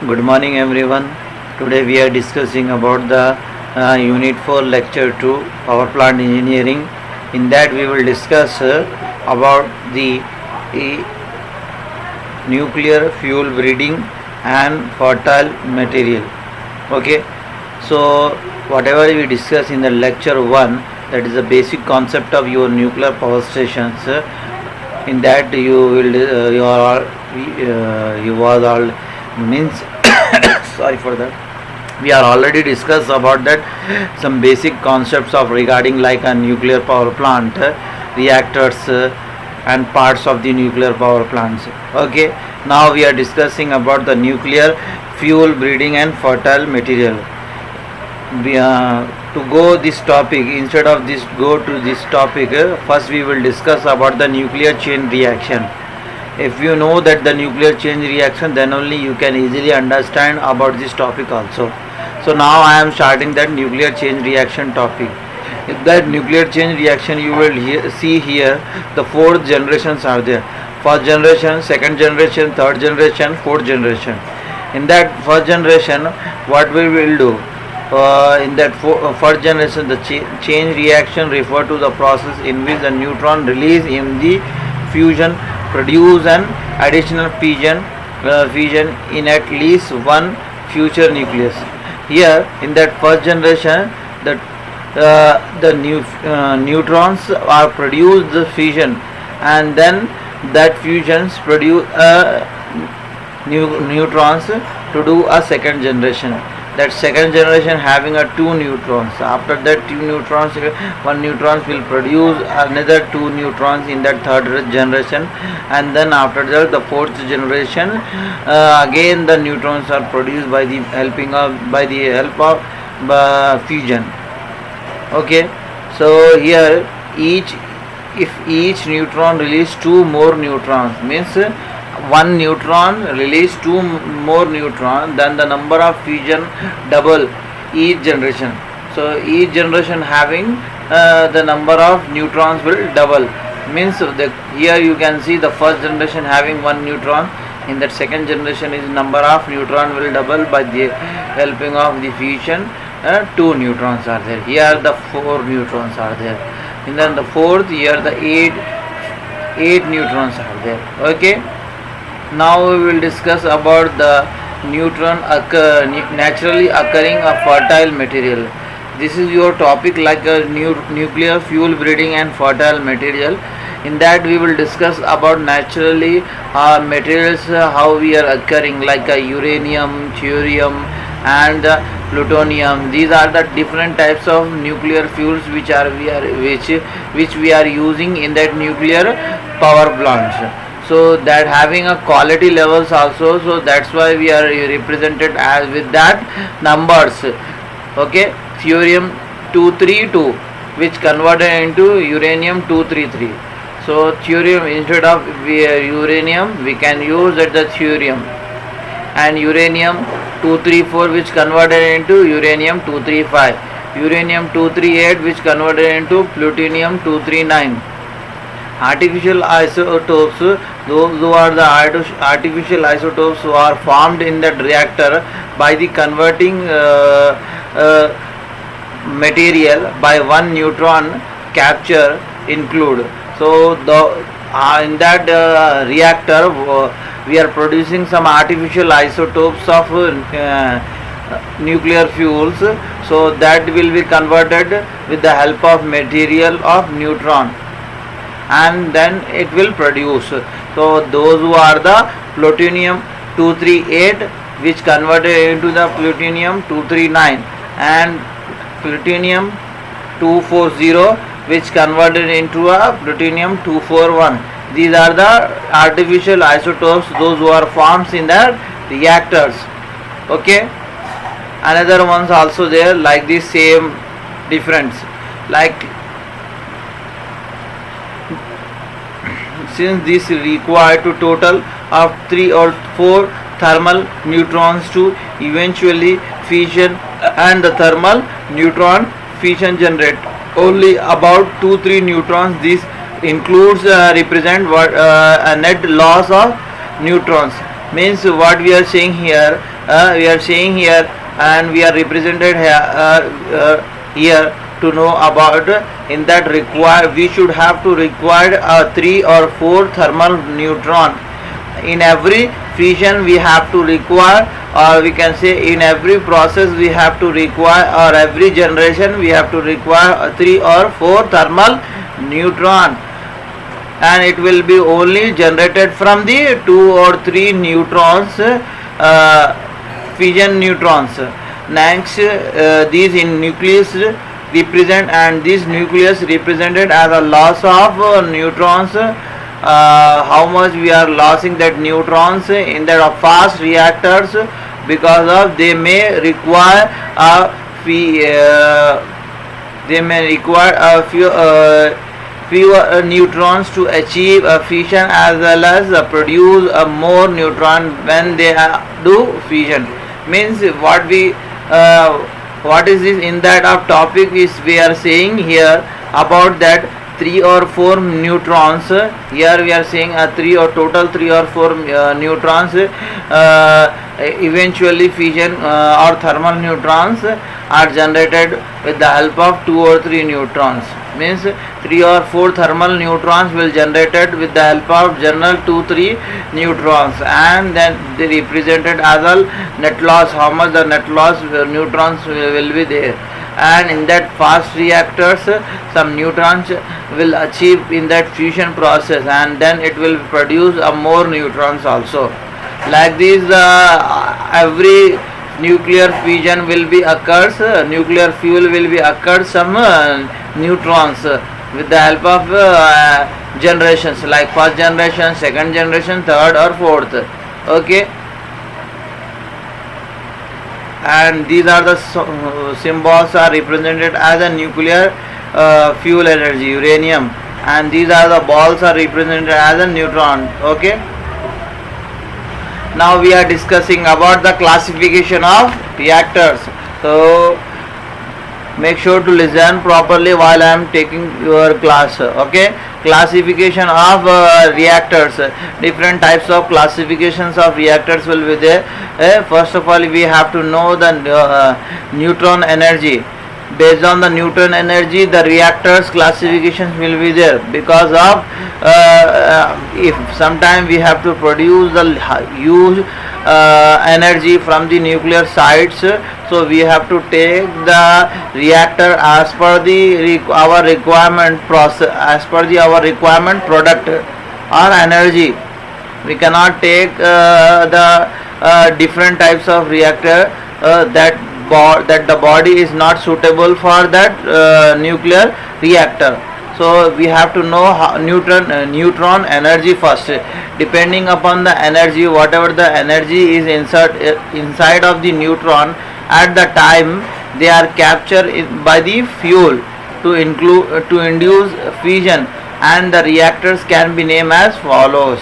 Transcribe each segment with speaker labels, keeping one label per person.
Speaker 1: Good morning everyone. Today we are discussing about the Unit 4 Lecture 2 Power Plant Engineering. In that we will discuss about the nuclear fuel breeding and fertile material. Okay. So whatever we discuss in the lecture 1, that is the basic concept of your nuclear power stations. In that you will you are all you was all means sorry for that, we are already discussed about that some basic concepts of regarding like a nuclear power plant, reactors, and parts of the nuclear power plants. Okay, now we are discussing about the nuclear fuel breeding and fertile material. To go this topic, instead of this go to this topic, first we will discuss about the nuclear chain reaction. If you know that the nuclear chain reaction, then only you can easily understand about this topic also. So now I am starting that nuclear chain reaction topic. If that nuclear chain reaction, you will see here the 4 generations are there. First generation, second generation, third generation, fourth generation. In that first generation, what we will do? In that first generation, the chain reaction refer to the process in which the neutron release in the fusion produce an additional fission in at least one future nucleus. Here in that first generation, the neutrons are produced the fission, and then that fusions produce neutrons to do a second generation. That second generation having a 2 neutrons. After that 2 neutrons, 1 neutrons will produce another 2 neutrons in that third generation, and then after that the fourth generation, again the neutrons are produced by the help of fusion. Okay, so here if each neutron release 2 more neutrons, means one neutron release 2 more neutron, then the number of fusion double each generation. So each generation having the number of neutrons will double, means here you can see the first generation having 1 neutron. In that second generation is number of neutron will double by the helping of the fusion. 2 neutrons are there. Here the 4 neutrons are there. And then the fourth, here the 8 neutrons are there. Okay. Now we will discuss about the neutron naturally occurring a fertile material. This is your topic, like a nuclear fuel breeding and fertile material. In that we will discuss about naturally materials, how we are occurring, like a uranium, thorium, and plutonium. These are the different types of nuclear fuels which we are using in that nuclear power plants. So that having a quality levels also, so that's why we are represented as with that numbers. Okay, thorium 232 which converted into uranium 233. So thorium instead of uranium we can use that the thorium, and uranium 234 which converted into uranium 235, uranium 238 which converted into plutonium 239. Artificial isotopes, those who are the artificial isotopes who are formed in that reactor by the converting material by 1 neutron capture include. So in that reactor we are producing some artificial isotopes of nuclear fuels, so that will be converted with the help of material of neutron, and then it will produce. So those who are the plutonium 238 which converted into the plutonium 239, and plutonium 240 which converted into a plutonium 241. These are the artificial isotopes, those who are formed in the reactors. Okay, another ones also there like this same difference, like since this required to total of 3 or 4 thermal neutrons to eventually fission, and the thermal neutron fission generate only about 2-3 neutrons. This includes represent what a net loss of neutrons. Means what we are saying here, and we are represented here to know about, in that require we should have to require 3 or 4 thermal neutron. In every fission we have to require, or we can say in every process we have to require, or every generation we have to require 3 or 4 thermal neutron, and it will be only generated from the 2 or 3 neutrons, fission neutrons. Next, these in nucleus represent, and this nucleus represented as a loss of neutrons. How much we are losing that neutrons in that of fast reactors, because of they may require a fewer neutrons to achieve a fission, as well as produce a more neutron when they do fission. Means what is this in that of topic is we are saying here about that 3 or 4 neutrons. Here we are saying a 3 or total 3 or 4 neutrons eventually fission or thermal neutrons are generated with the help of 2 or 3 neutrons. Means 3 or 4 thermal neutrons will generated with the help of general 2-3 neutrons, and then they represented as a net loss, how much the net loss neutrons will be there. And in that fast reactors some neutrons will achieve in that fusion process, and then it will produce a more neutrons also. Like this every nuclear fission will be occurs, nuclear fuel will be occurs some neutrons with the help of generations, like first generation, second generation, third or fourth. Okay, and these are the symbols are represented as a nuclear fuel energy, uranium, and these are the balls are represented as a neutron. Okay, now we are discussing about the classification of reactors. So make sure to listen properly while I am taking your class. Okay, classification of reactors. Different types of classifications of reactors will be there. First of all, we have to know the neutron energy. Based on the neutron energy, the reactors classifications will be there, because of if sometime we have to produce the huge energy from the nuclear sites, so we have to take the reactor as per the our requirement process, as per the our requirement product or energy. We cannot take the different types of reactor that the body is not suitable for that nuclear reactor. So we have to know how neutron energy first. Depending upon the energy, whatever the energy is inside of the neutron, at the time they are captured by the fuel to induce fission, and the reactors can be named as follows.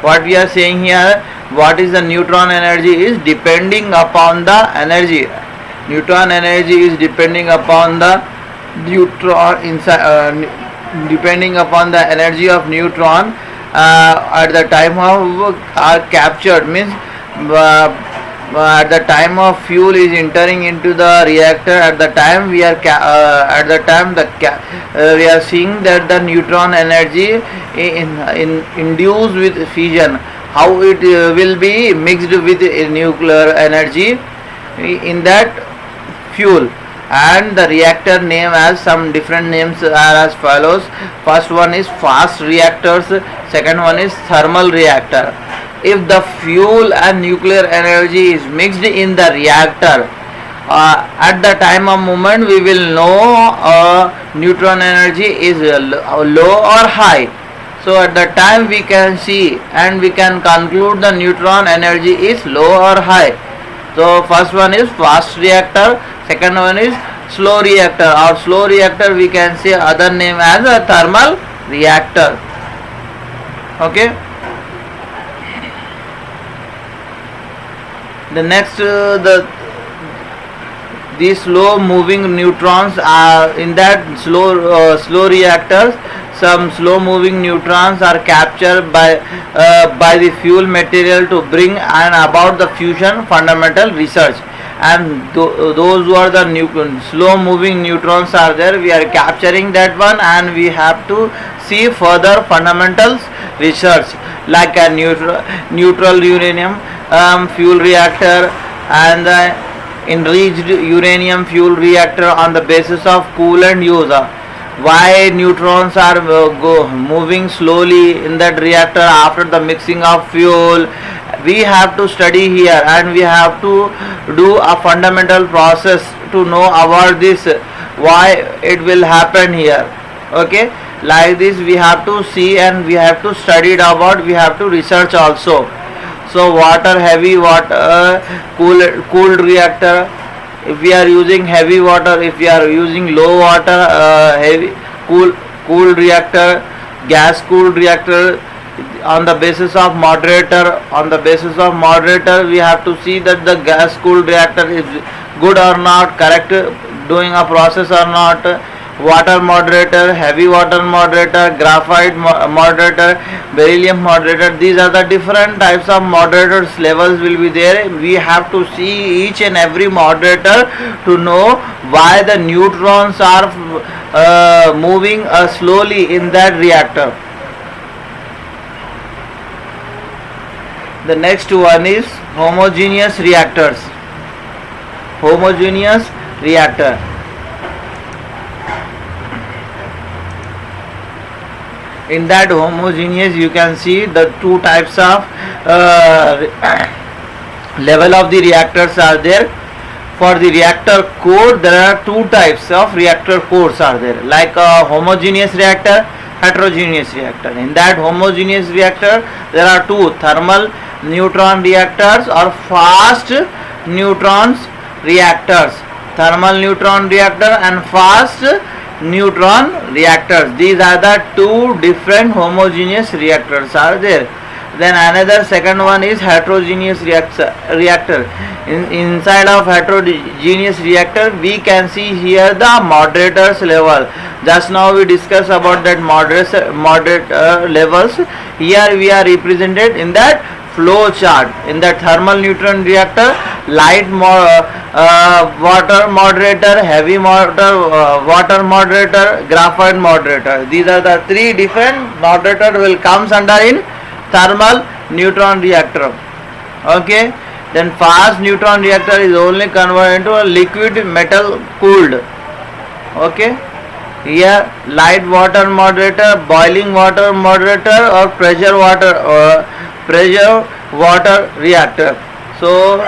Speaker 1: What we are saying here, what is the neutron energy is depending upon the energy. Neutron energy is depending upon the neutron inside, depending upon the energy of neutron at the time of are captured. Means at the time of fuel is entering into the reactor, at the time we are we are seeing that the neutron energy induced with fission, how it will be mixed with nuclear energy in that fuel, and the reactor name as some different names are as follows. First one is fast reactors, second one is thermal reactor. If the fuel and nuclear energy is mixed in the reactor, at the time of movement we will know neutron energy is low or high. So at the time we can see and we can conclude the neutron energy is low or high. So first one is fast reactor, second one is slow reactor, or slow reactor we can say other name as a thermal reactor. Okay. The next these slow moving neutrons are in that slow reactors. Some slow moving neutrons are captured by the fuel material to bring and about the fusion fundamental research. And those who are the slow moving neutrons are there, we are capturing that one, and we have to see further fundamentals research like a neutral uranium fuel reactor, and the enriched uranium fuel reactor on the basis of coolant use. Why neutrons are moving slowly in that reactor after the mixing of fuel, we have to study here, and we have to do a fundamental process to know about this, why it will happen here. Okay, like this we have to see, and we have to study it about, we have to research also. So water, heavy water, cooled reactor, if we are using heavy water, if we are using low water, heavy cooled reactor, gas cooled reactor, on the basis of moderator, we have to see that the gas cooled reactor is good or not, correct doing a process or not. Water moderator, heavy water moderator, graphite moderator, beryllium moderator, these are the different types of moderators. Levels will be there. We have to see each and every moderator to know why the neutrons are moving slowly in that reactor. The next one is homogeneous reactors. Homogeneous reactor. In that homogeneous, you can see the two types of level of the reactors are there. For the reactor core, there are two types of reactor cores are there, like a homogeneous reactor, heterogeneous reactor. In that homogeneous reactor, there are two: thermal neutron reactors or fast neutrons reactors. Thermal neutron reactor and fast neutron reactors. These are the two different homogeneous reactors are there. Then another second one is heterogeneous reactor. Inside of heterogeneous reactor, we can see here the moderators level. Just now we discussed about that moderator levels. Here we are represented in that flow chart. In that thermal neutron reactor, light water moderator, heavy water moderator, graphite moderator. These are the three different moderator will comes under in thermal neutron reactor. Okay, then fast neutron reactor is only converted into a liquid metal cooled. Okay, here light water moderator, boiling water moderator, or pressure water reactor. So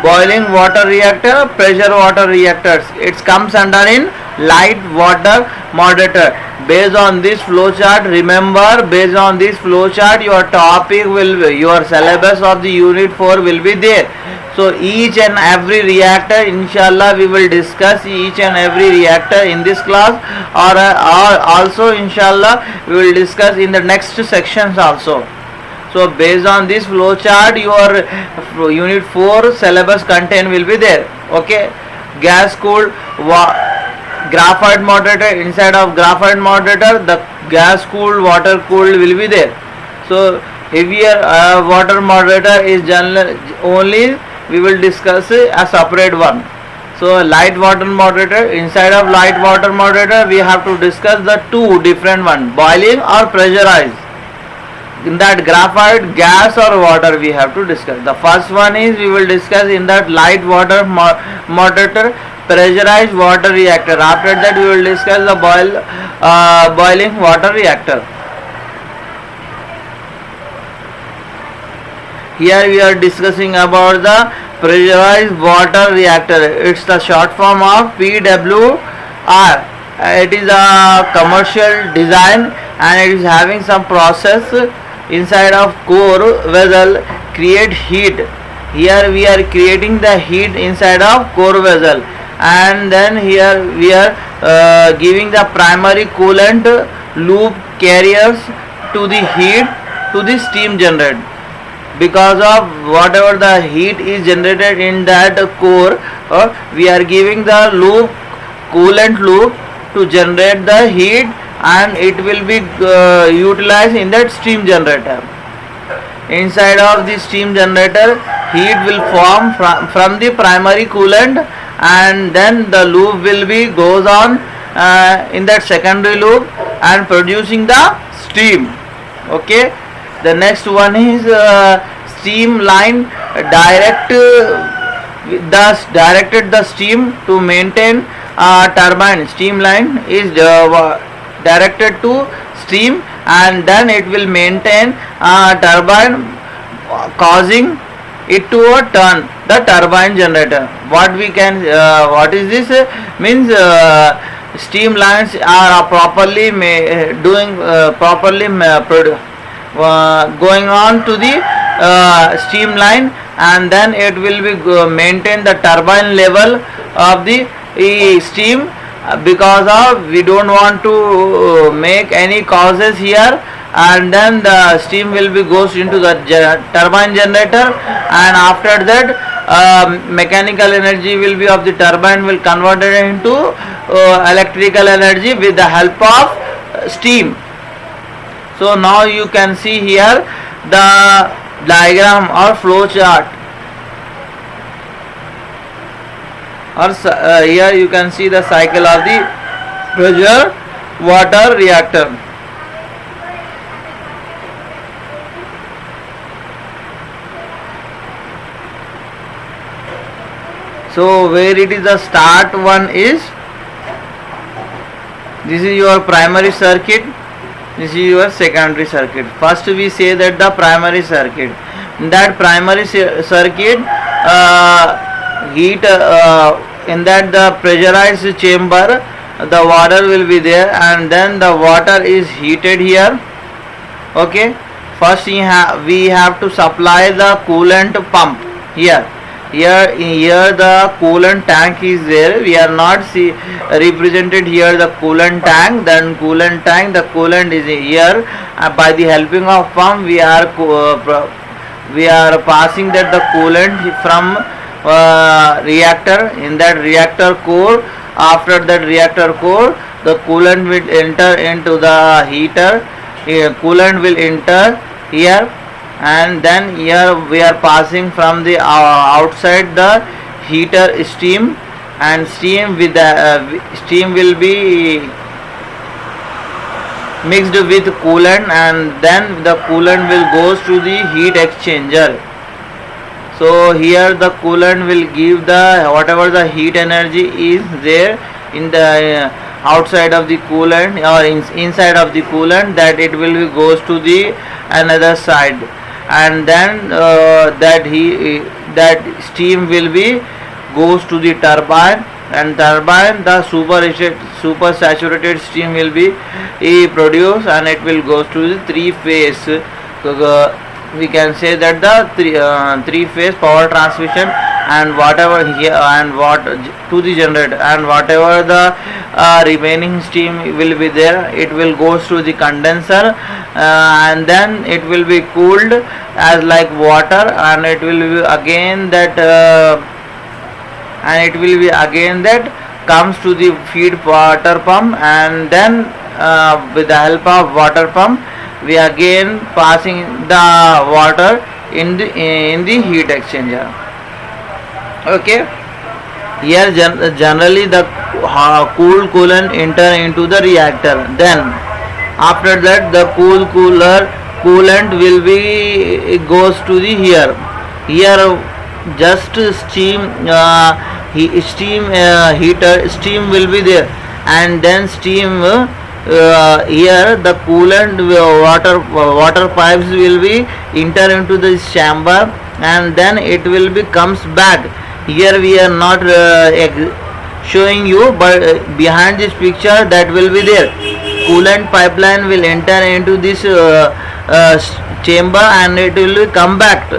Speaker 1: boiling water reactor, pressure water reactors, it comes under in light water moderator. Based on this flow chart, remember, based on this flow chart, your topic will be, your syllabus of the unit 4 will be there. So each and every reactor, inshallah, we will discuss each and every reactor in this class, or also inshallah we will discuss in the next sections also. So based on this flow chart, your unit 4 syllabus content will be there. Okay, gas cooled graphite moderator. Inside of graphite moderator, the gas cooled, water cooled will be there. So heavier water moderator is general only we will discuss a separate one. So light water moderator, inside of light water moderator we have to discuss the two different one, boiling or pressurized. In that graphite, gas or water we have to discuss. The first one is we will discuss in that light water moderator, pressurized water reactor. After that we will discuss the boiling water reactor. Here we are discussing about the pressurized water reactor. It's the short form of PWR. It is a commercial design and it is having some process inside of core vessel create heat. Here we are creating the heat inside of core vessel, and then here we are giving the primary coolant loop carriers to the heat to the steam generator. because of whatever the heat is generated in that core, we are giving the loop, coolant loop, to generate the heat, and it will be utilized in that steam generator. Inside of the steam generator, heat will form from the primary coolant, and then the loop will be goes on in that secondary loop and producing the steam. Okay, the next one is steam line directed the steam to maintain turbine. Steam line is directed to steam, and then it will maintain turbine, causing it to turn the turbine generator. What is this? Means steam lines are properly going on to the steam line, and then it will be maintain the turbine level of the steam, because of we don't want to make any causes here, and then the steam will be goes into the turbine generator, and after that mechanical energy will be of the turbine will converted into electrical energy with the help of steam. So now you can see here the diagram or flow chart, or here you can see the cycle of the pressure water reactor. So where it is the start one is, this is your primary circuit, this is your secondary circuit. First we say that the primary circuit, in that primary circuit heat in that the pressurized chamber, the water will be there, and then the water is heated here. Okay, first we have to supply the coolant pump here. Here the coolant tank is there. We are not represented here the coolant tank. Then coolant tank, the coolant is here. By the helping of pump, we are passing that the coolant from reactor in that reactor core. After that reactor core, the coolant will enter into the heater. Coolant will enter here, and then here we are passing from the outside the heater steam, and steam with the steam will be mixed with coolant, and then the coolant will goes to the heat exchanger. So here the coolant will give the whatever the heat energy is there in the outside of the coolant or inside of the coolant, that it will be goes to the another side, and then that steam will be goes to the turbine, and turbine the super saturated steam will be produced, and it will goes to the three phase. So we can say that the three phase power transmission, and whatever here and what to the generator, and whatever the remaining steam will be there, it will goes to the condenser, and then it will be cooled as like water, and it will be again that comes to the feed water pump, and then with the help of water pump we again passing the water in the heat exchanger. Okay, here generally the cool coolant enter into the reactor. Then after that the coolant will be goes to the here just steam steam will be there, and then steam here the coolant water pipes will be enter into this chamber, and then it will be comes back. Here we are not showing you, but behind this picture that will be there. Coolant pipeline will enter into this chamber, and it will come back,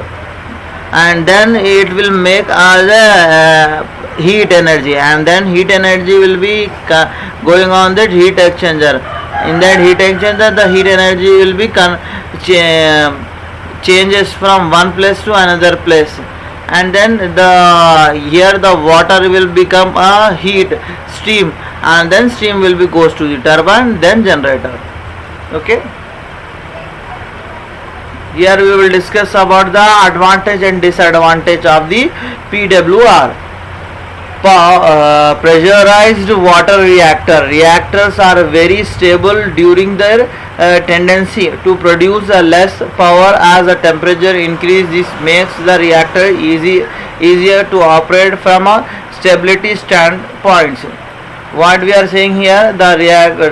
Speaker 1: and then it will make the heat energy, and then heat energy will be going on that heat exchanger. In that heat exchanger the heat energy will be changes from one place to another place, and then here the water will become a heat steam, and then steam will be goes to the turbine, then generator. Okay, here we will discuss about the advantage and disadvantage of the PWR. Pressurized water reactors are very stable during their tendency to produce less power. As the temperature increase, this makes the reactor easier to operate from a stability standpoint. What we are saying here, the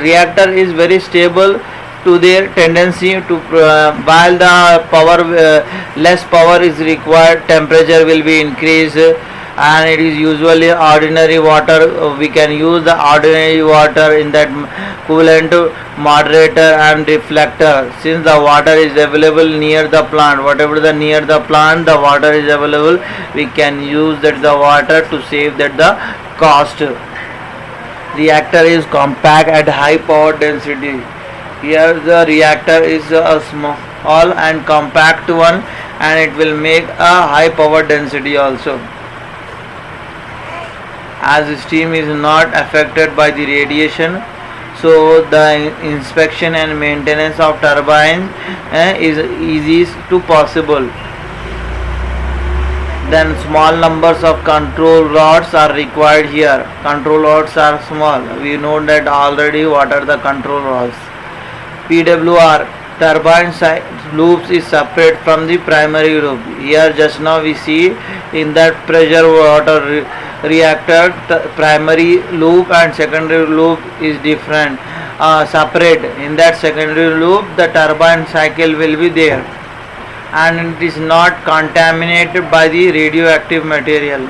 Speaker 1: reactor is very stable to their tendency to while the power less power is required, temperature will be increased, and it is usually ordinary water. We can use the ordinary water in that coolant, moderator and reflector. Since the water is available near the plant, whatever the near the plant the water is available, we can use that the water to save that the cost. Reactor is compact at high power density. Here the reactor is a small and compact one, and it will make a high power density also. As steam is not affected by the radiation, so the inspection and maintenance of turbine is easy to possible. Then small numbers of control rods are required here. Control rods are small. We know that already what are the control rods. PWR turbine side loops is separate from the primary loop. Here just now we see in that pressure water reactor, primary loop and secondary loop is different, separate. In that secondary loop the turbine cycle will be there, and it is not contaminated by the radioactive material.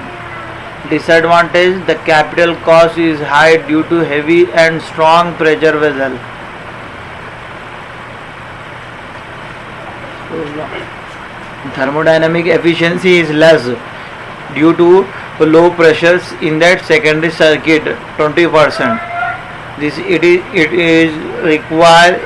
Speaker 1: Disadvantage, the capital cost is high due to heavy and strong pressure vessel. Thermodynamic efficiency is less due to low pressures in that secondary circuit, 20%. It is required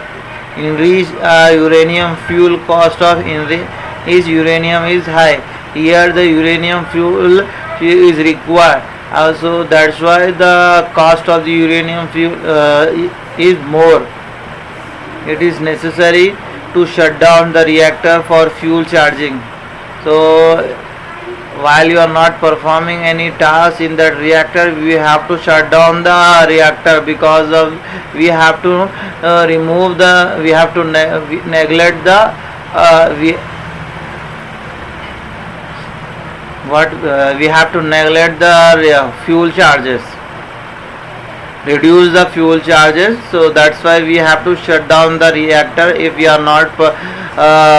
Speaker 1: increase uranium fuel cost of is uranium is high. Here the uranium fuel is required. Also that's why the cost of the uranium fuel is more. It is necessary to shut down the reactor for fuel charging. So while you are not performing any task in that reactor, we have to shut down the reactor, because of we have to remove the we have to neglect the we have to neglect the fuel charges, reduce the fuel charges. So that's why we have to shut down the reactor if we are not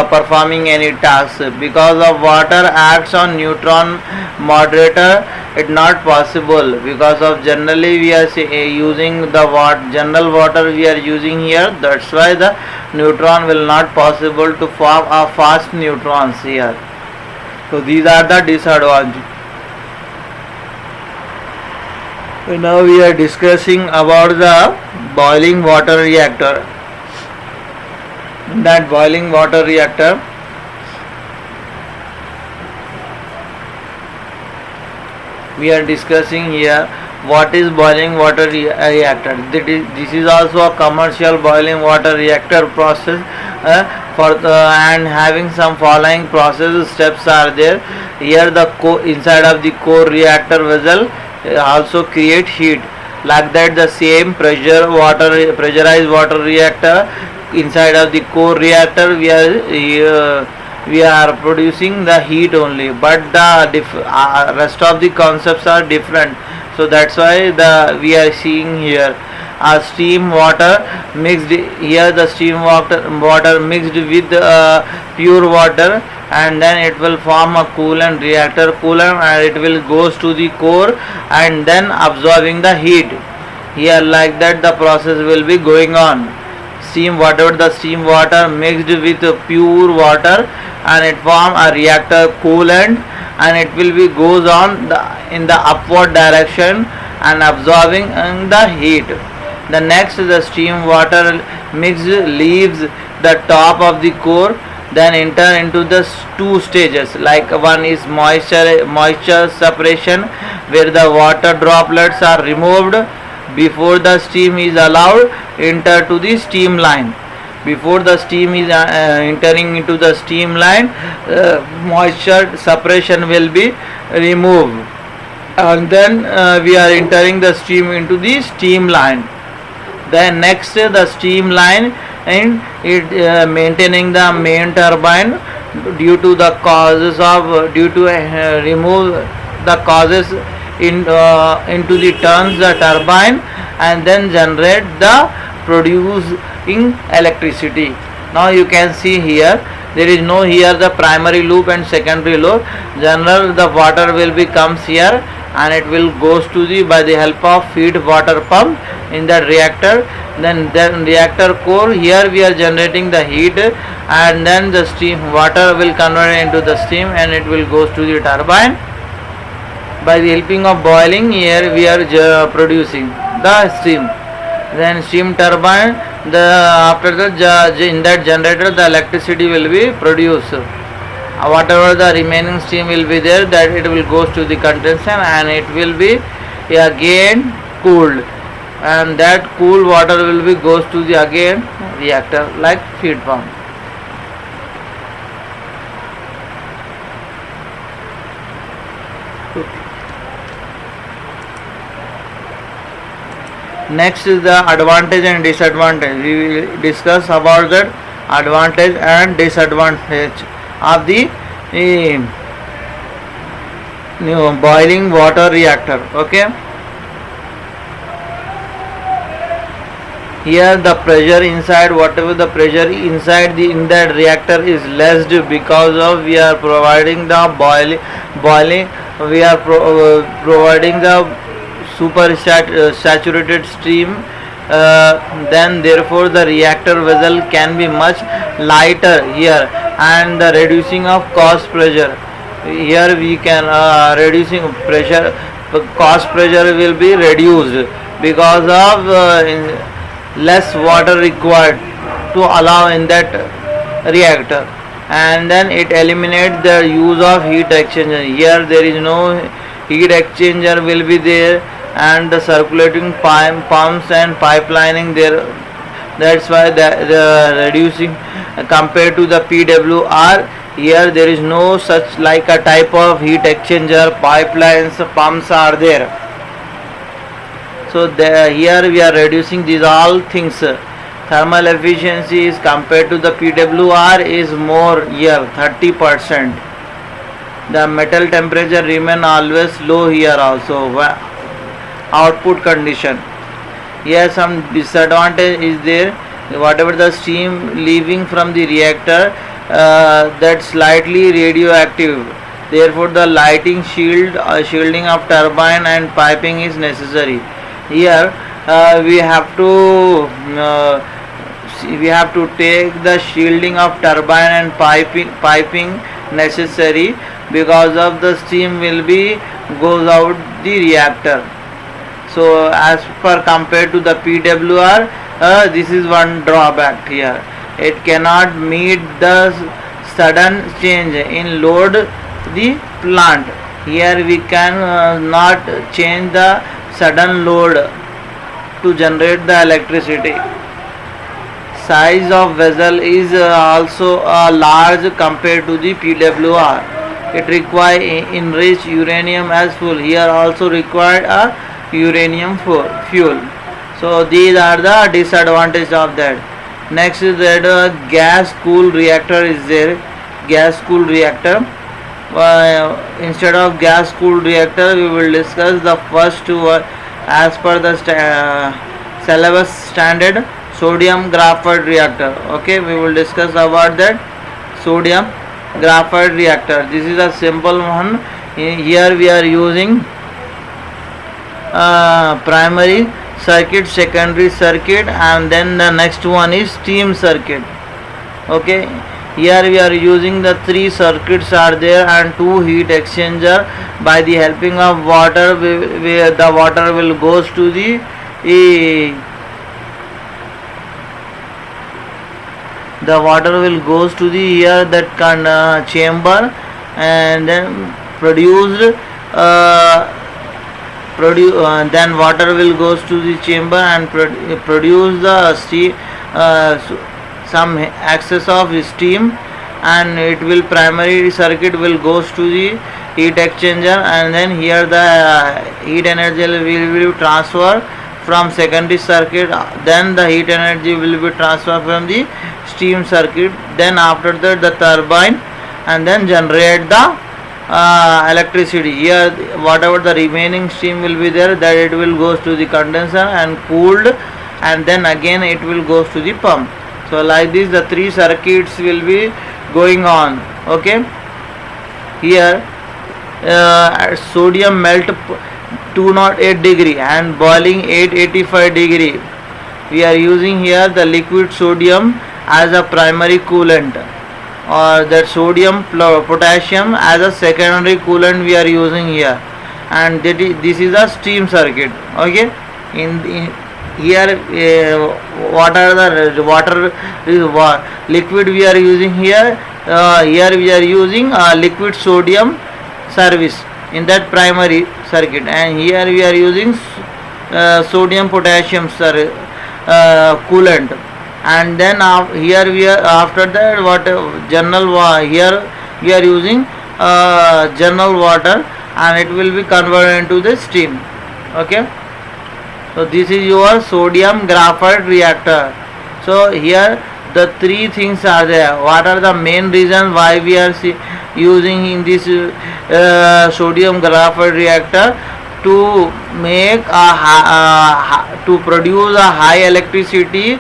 Speaker 1: performing any tasks. Because of water acts on neutron moderator, it's not possible, because of generally we are using the general water we are using here. That's why the neutron will not possible to form a fast neutrons here. So these are the disadvantages. So now we are discussing about the boiling water reactor. In that boiling water reactor, we are discussing here what is boiling water reactor. This is also a commercial boiling water reactor process and having some following process steps are there. Here the inside of the core reactor vessel also create heat. Like that the same pressurized water reactor, inside of the core reactor we are producing the heat only, but the rest of the concepts are different. So that's why we are seeing here a steam water mixed. Here the steam water mixed with pure water, and then it will form a coolant, reactor coolant, and it will goes to the core and then absorbing the heat. Here like that the process will be going on. Whatever the steam water mixed with pure water, and it form a reactor coolant, and it will be goes on in the upward direction and absorbing the heat. The next the steam water mix leaves the top of the core then enter into the two stages, like one is moisture separation, where the water droplets are removed before the steam is allowed enter to the steam line. Before the steam is entering into the steam line, moisture separation will be removed, and then we are entering the steam into the steam line. Then next the steam line, and it maintaining the main turbine due to the causes of due to remove the causes into the turns the turbine, and then generate the producing electricity. Now you can see here, there is no here the primary loop and secondary loop. General the water will be comes here, and it will goes to the by the help of feed water pump in that reactor. Then reactor core, here we are generating the heat, and then the steam water will convert into the steam, and it will goes to the turbine. By the helping of boiling, here we are producing the steam. Then steam turbine, the after the in that generator the electricity will be produced. Whatever the remaining steam will be there, that it will goes to the condenser, and it will be again cooled, and that cool water will be goes to the again reactor like feed pump. Next is the advantage and disadvantage. We will discuss about that advantage and disadvantage of the boiling water reactor. Okay, here the pressure inside, whatever the pressure inside the in that reactor is less, because of we are providing the boiling we are providing the super saturated steam, then therefore the reactor vessel can be much lighter here, and the reducing of cost pressure. Here we can reducing pressure, cost pressure will be reduced because of less water required to allow in that reactor, and then it eliminates the use of heat exchanger. Here there is no heat exchanger will be there, and the circulating pumps and pipelining there. That's why the reducing compared to the PWR, here there is no such like a type of heat exchanger, pipelines, pumps are there. So here we are reducing these all things. Thermal efficiency is compared to the PWR is more here 30%. The metal temperature remain always low here also. Output condition, here some disadvantage is there. Whatever the steam leaving from the reactor, that's slightly radioactive, therefore the lighting shielding of turbine and piping is necessary. Here we have to take the shielding of turbine and piping necessary, because of the steam will be goes out the reactor. So as per compared to the PWR, this is one drawback here. It cannot meet the sudden change in load the plant. Here we can not change the sudden load to generate the electricity. Size of vessel is also large compared to the PWR. It requires enriched uranium as fuel. Here also required a uranium fuel. So these are the disadvantages of that. Next is that gas cooled reactor is there. Gas cooled reactor. Instead of gas cooled reactor, we will discuss the first two as per the syllabus standard, sodium graphite reactor. Okay, we will discuss about that sodium graphite reactor. This is a simple one. Here we are using primary circuit, secondary circuit, and then the next one is steam circuit. Okay, here we are using the three circuits are there and two heat exchanger. By the helping of water, the water will goes to the water will goes to the here that chamber, and then produced then water will goes to the chamber and produce the steam, some excess of steam, and it will primary circuit will goes to the heat exchanger, and then here the heat energy will be transferred from secondary circuit, then the heat energy will be transferred from the steam circuit, then after that the turbine, and then generate the electricity. Here whatever the remaining steam will be there, that it will goes to the condenser and cooled, and then again it will goes to the pump. So like this the three circuits will be going on. Okay, here sodium melt 208 degree and boiling 885 degree. We are using here the liquid sodium as a primary coolant, or that sodium potassium as a secondary coolant we are using here, and this is a steam circuit. Okay, in here what are the water liquid we are using here, here we are using liquid sodium service in that primary circuit, and here we are using sodium potassium coolant, and then here we are after that what here we are using general water, and it will be converted into the steam. Okay, so this is your sodium graphite reactor. So here the three things are there. What are the main reasons why we are using in this sodium graphite reactor? To make to produce a high electricity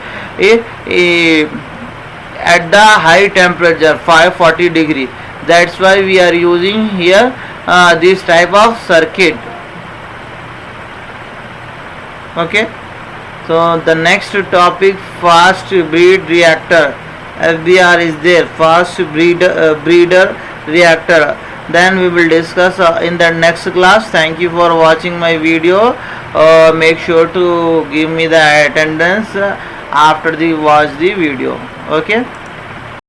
Speaker 1: at the high temperature 540 degree. That's why we are using here this type of circuit. Okay, so the next topic, fast breed reactor. FBR is there, fast breeder reactor. Then we will discuss in the next class. Thank you for watching my video. Make sure to give me the attendance after the watch the video. Okay.